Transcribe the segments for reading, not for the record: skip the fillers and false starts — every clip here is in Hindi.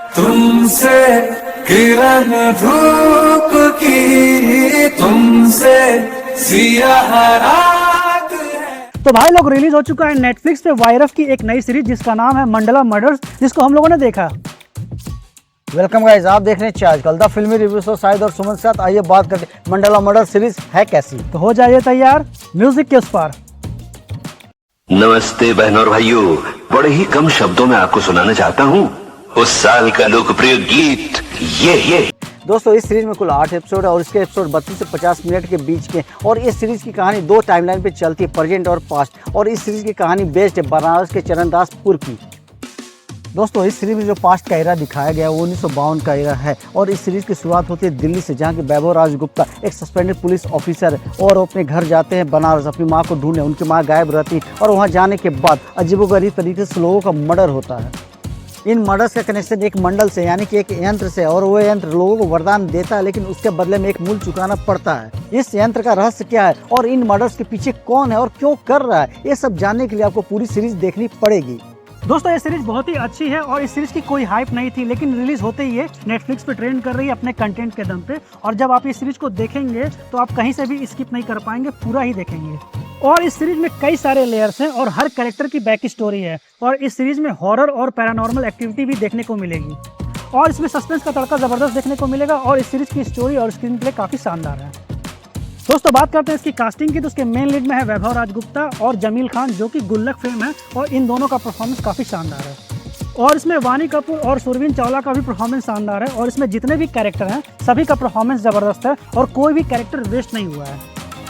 तुमसे किरण धूप की, तुमसे सियाह रात है। तो भाई लोग रिलीज हो चुका है नेटफ्लिक्स पे वायरस की एक नई सीरीज जिसका नाम है मंडला मर्डर्स, जिसको हम लोगों ने देखा। वेलकम गाइस, आप देख रहे हैं आजकल द फिल्मी रिव्यू शो शाहिद और सुमन के साथ। आइए बात करते हैं मंडला मर्डर सीरीज है कैसी। तो हो जाइए तैयार, म्यूजिक के उस पार। नमस्ते बहनों और भाइयों, बड़े ही कम शब्दों में आपको सुनाना चाहता हूँ उस साल का लोकप्रिय गीत ये। दोस्तों इस सीरीज में कुल 8 एपिसोड है और इसके एपिसोड 32 से 50 मिनट के बीच के। और इस सीरीज की कहानी 2 टाइमलाइन पे चलती है, प्रेजेंट और पास्ट। और इस सीरीज की कहानी बेस्ड है बनारस के चरणदासपुर की। दोस्तों इस सीरीज में जो पास्ट का एरा दिखाया गया है वो 1952 का एरा है। और इस सीरीज की शुरुआत होती है दिल्ली से, जहाँ के वैभव राजगुप्ता एक सस्पेंडेड पुलिस ऑफिसर है और वो अपने घर जाते हैं बनारस अपनी माँ को ढूंढने। उनकी माँ गायब रहती है और वहाँ जाने के बाद अजीबोगरीब तरीके से लोगों का मर्डर होता है। इन मर्डर्स का कनेक्शन एक मंडल से, यानी कि एक यंत्र से, और वो यंत्र लोगों को वरदान देता है, लेकिन उसके बदले में एक मूल्य चुकाना पड़ता है। इस यंत्र का रहस्य क्या है और इन मर्डर्स के पीछे कौन है और क्यों कर रहा है, ये सब जानने के लिए आपको पूरी सीरीज देखनी पड़ेगी। दोस्तों ये सीरीज बहुत ही अच्छी है और इस सीरीज की कोई हाइप नहीं थी, लेकिन रिलीज होते ही ये नेटफ्लिक्स पे ट्रेंड कर रही है अपने कंटेंट के दम पे। और जब आप इस सीरीज को देखेंगे तो आप कहीं से भी स्किप नहीं कर पाएंगे, पूरा ही देखेंगे। और इस सीरीज में कई सारे लेयर्स हैं और हर कैरेक्टर की बैक स्टोरी है। और इस सीरीज में हॉरर और पैरानॉर्मल एक्टिविटी भी देखने को मिलेगी और इसमें सस्पेंस का तड़का जबरदस्त देखने को मिलेगा। और इस सीरीज की स्टोरी और स्क्रीन प्ले काफी शानदार है। दोस्तों बात करते हैं इसकी कास्टिंग की, तो उसके मेन लीड में है वैभव राजगुप्ता और जमील खान, जो कि गुल्लक फेम है। और इन दोनों का परफॉर्मेंस काफ़ी शानदार है। और इसमें वानी कपूर और सुरवीन चावला का भी परफॉर्मेंस शानदार है। और इसमें जितने भी कैरेक्टर हैं सभी का परफॉर्मेंस ज़बरदस्त है और कोई भी कैरेक्टर वेस्ट नहीं हुआ है।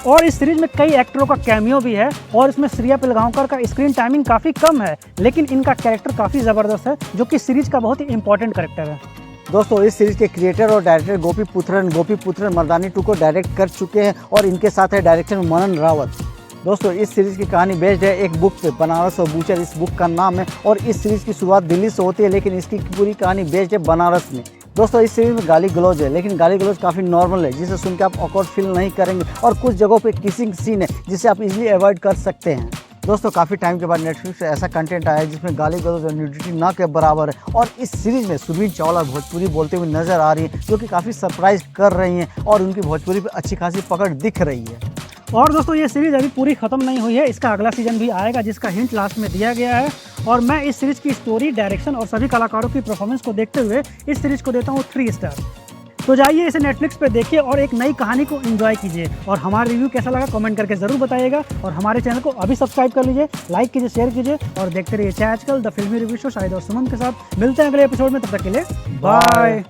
और इस सीरीज में कई एक्टरों का कैमियो भी है। और इसमें श्रिया पिलगांवकर का स्क्रीन टाइमिंग काफ़ी कम है, लेकिन इनका कैरेक्टर काफ़ी ज़बरदस्त है, जो कि सीरीज का बहुत ही इंपॉर्टेंट कैरेक्टर है। दोस्तों इस सीरीज के क्रिएटर और डायरेक्टर गोपी पुत्रन मर्दानी 2 को डायरेक्ट कर चुके हैं और इनके साथ है डायरेक्टर मनन रावत। दोस्तों इस सीरीज की कहानी बेस्ड है एक बुक पे, बनारस और बूचर इस बुक का नाम है। और इस सीरीज की शुरुआत दिल्ली से होती है, लेकिन इसकी पूरी कहानी बेस्ड है बनारस में। दोस्तों इस सीरीज में गाली गलौज है, लेकिन गाली गलौज काफ़ी नॉर्मल है, जिसे सुन के आप ऑकवर्ड फील नहीं करेंगे। और कुछ जगहों पे किसिंग सीन है जिसे आप इजीली अवॉइड कर सकते हैं। दोस्तों काफ़ी टाइम के बाद नेटफ्लिक्स पे ऐसा कंटेंट आया है जिसमें गाली गलौज और न्यूडिटी ना के बराबर है। और इस सीरीज में सुरवीन चावला भोजपुरी बोलते हुए नजर आ रही है, जो कि काफ़ी सरप्राइज कर रही हैं और उनकी भोजपुरी पे अच्छी खासी पकड़ दिख रही है। और दोस्तों ये सीरीज अभी पूरी खत्म नहीं हुई है, इसका अगला सीजन भी आएगा जिसका हिंट लास्ट में दिया गया है। और मैं इस सीरीज की स्टोरी, डायरेक्शन और सभी कलाकारों की परफॉर्मेंस को देखते हुए इस सीरीज को देता हूँ 3 स्टार। तो जाइए इसे नेटफ्लिक्स पे देखिए और एक नई कहानी को एंजॉय कीजिए। और हमारा रिव्यू कैसा लगा कमेंट करके जरूर बताइएगा। और हमारे चैनल को अभी सब्सक्राइब कर लीजिए, लाइक कीजिए, शेयर कीजिए और देखते रहिए आजकल द फिल्मी रिव्यू शो शाहिद और सुमन के साथ। मिलते हैं अगले एपिसोड में, तब तक के लिए बाय।